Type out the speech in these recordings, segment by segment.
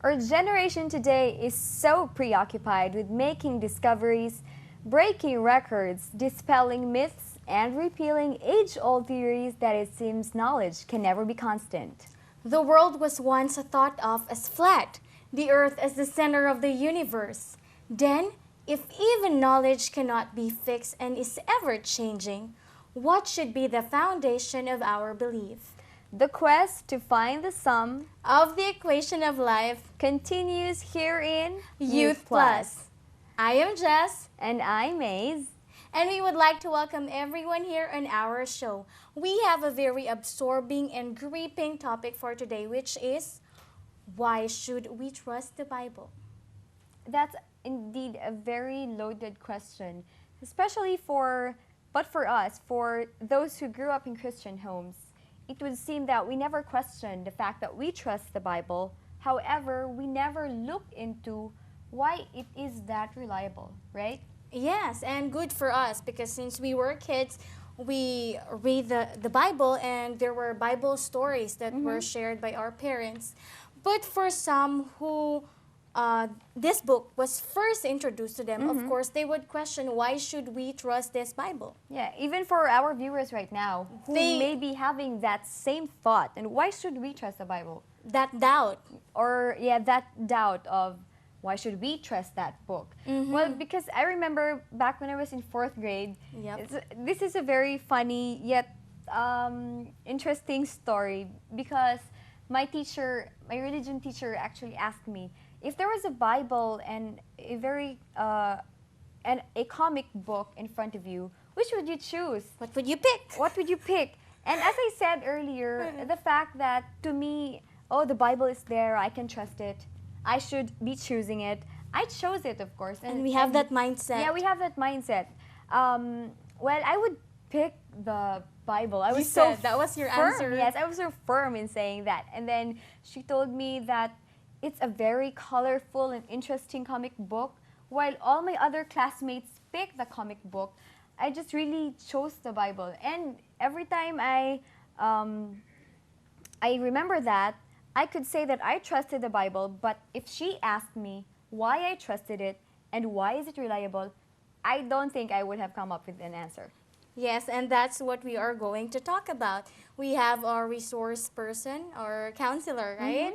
Our generation today is so preoccupied with making discoveries, breaking records, dispelling myths, and repealing age-old theories that it seems knowledge can never be constant. The world was once thought of as flat, the earth as the center of the universe. Then, if even knowledge cannot be fixed and is ever changing, what should be the foundation of our belief? The quest to find the sum Of the equation of life, continues here in Youth Plus. I am Jess, And I'm Maze. and we would like to welcome everyone here on our show. We have a very absorbing and gripping topic for today, which is, why should we trust the Bible? That's indeed a very loaded question, especially for us, for those who grew up in Christian homes. It would seem that we never questioned the fact that we trust the Bible. However, we never looked into why it is that reliable, right? Yes, and good for us because since we were kids, we read the Bible and there were Bible stories that were shared by our parents. But for some who this book was first introduced to them, of course, they would question, why should we trust this Bible? Yeah, even for our viewers right now, who may be having that same thought, and why should we trust the Bible? That doubt. Or, yeah, that doubt of why should we trust that book? Well, because I remember back when I was in 4th grade, this is a very funny yet interesting story because my religion teacher actually asked me, if there was a Bible and a comic book in front of you, which would you choose? What would you pick? What would you pick? And as I said earlier, the fact that to me, oh, the Bible is there, I can trust it, I should be choosing it. I chose it, of course. And we have that mindset. Yeah, we have that mindset. Well, I would pick the Bible. I was that was your firm. answer. Yes, I was so firm in saying that. And then she told me that it's a very colorful and interesting comic book. While all my other classmates picked the comic book, I just really chose the Bible. And every time I remember that, I could say that I trusted the Bible, but if she asked me why I trusted it and why is it reliable, I don't think I would have come up with an answer. Yes, and that's what we are going to talk about. We have our resource person or counselor, right?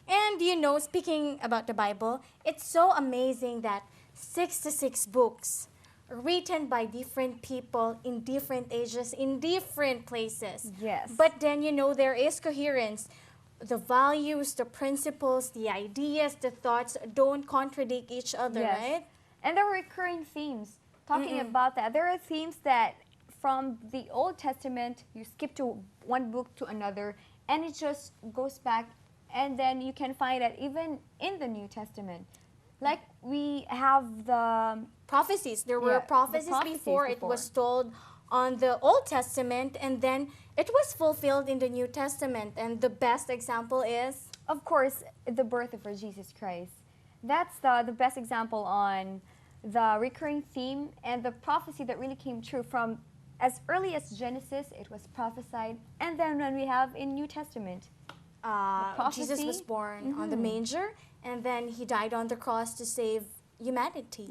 And you know, speaking about the Bible, it's so amazing that 66 books written by different people in different ages, in different places. Yes. But then, you know, there is coherence. The values, the principles, the ideas, the thoughts don't contradict each other, right? And there are recurring themes. Talking about that, there are themes that from the Old Testament, you skip to one book to another, and it just goes back, and then you can find that even in the New Testament. Like we have the prophecies. There were prophecies before. It was told on the Old Testament, and then it was fulfilled in the New Testament. And the best example is, of course, the birth of our Jesus Christ. That's the best example on the recurring theme and the prophecy that really came true from as early as Genesis. It was prophesied, and then when we have in New Testament, Jesus was born on the manger, and then he died on the cross to save humanity.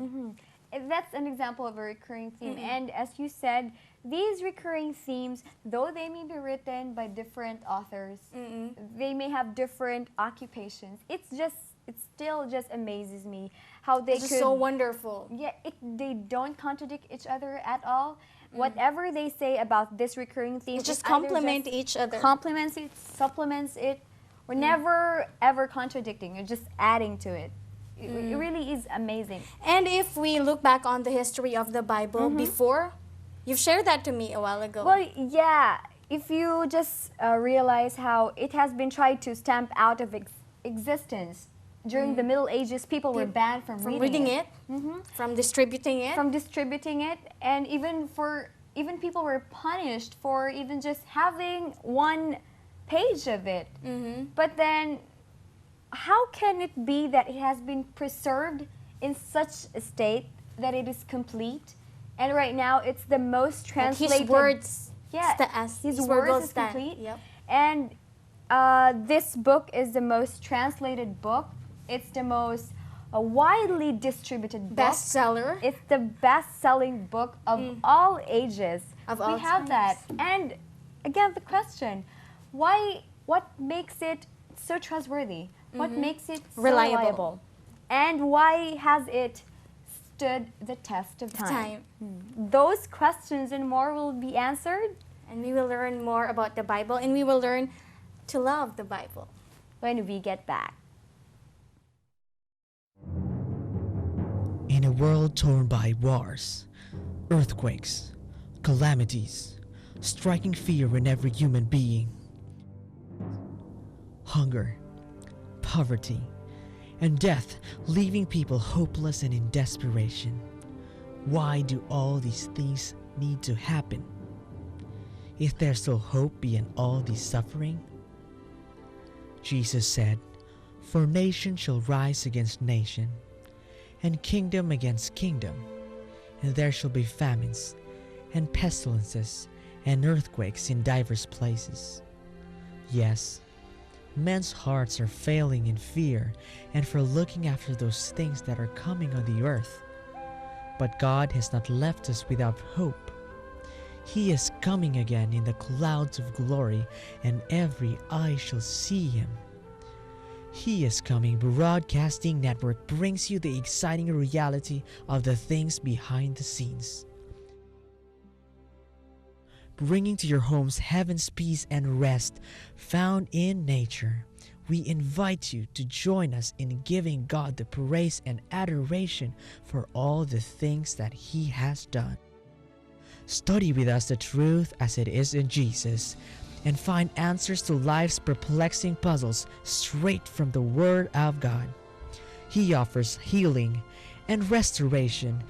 That's an example of a recurring theme. And as you said, these recurring themes, though they may be written by different authors, they may have different occupations. It still just amazes me how they could. It's so wonderful. Yeah, they don't contradict each other at all. Whatever they say about this recurring theme, it just complement each other. Complements it, supplements it. We're never ever contradicting. You're just adding to it. It really is amazing. And if we look back on the history of the Bible before, you've shared that to me a while ago. Well, yeah. If you just realize how it has been tried to stamp out of existence during the Middle Ages, people were banned from reading it. From distributing it. From distributing it, and even people were punished for even just having one page of it. But then, how can it be that it has been preserved in such a state that it is complete, and right now it's the most translated. His words, his words is complete, and this book is the most translated book It's the most widely distributed book. Bestseller. It's the best-selling book of all ages. Of all we have that. And again, the question, what makes it so trustworthy? What makes it so reliable? And why has it stood the test of time? Those questions and more will be answered. And we will learn more about the Bible, and we will learn to love the Bible when we get back. In a world torn by wars, earthquakes, calamities, striking fear in every human being, hunger, poverty, and death leaving people hopeless and in desperation. Why do all these things need to happen? Is there still hope beyond all this suffering? Jesus said, "For nation shall rise against nation, and kingdom against kingdom, and there shall be famines, and pestilences, and earthquakes in divers places." Yes, men's hearts are failing in fear and for looking after those things that are coming on the earth. But God has not left us without hope. He is coming again in the clouds of glory, and every eye shall see him. He is coming. Broadcasting Network brings you the exciting reality of the things behind the scenes, bringing to your homes heaven's peace and rest found in nature. We invite you to join us in giving God the praise and adoration for all the things that He has done. Study with us the truth as it is in Jesus, and find answers to life's perplexing puzzles straight from the Word of God. He offers healing and restoration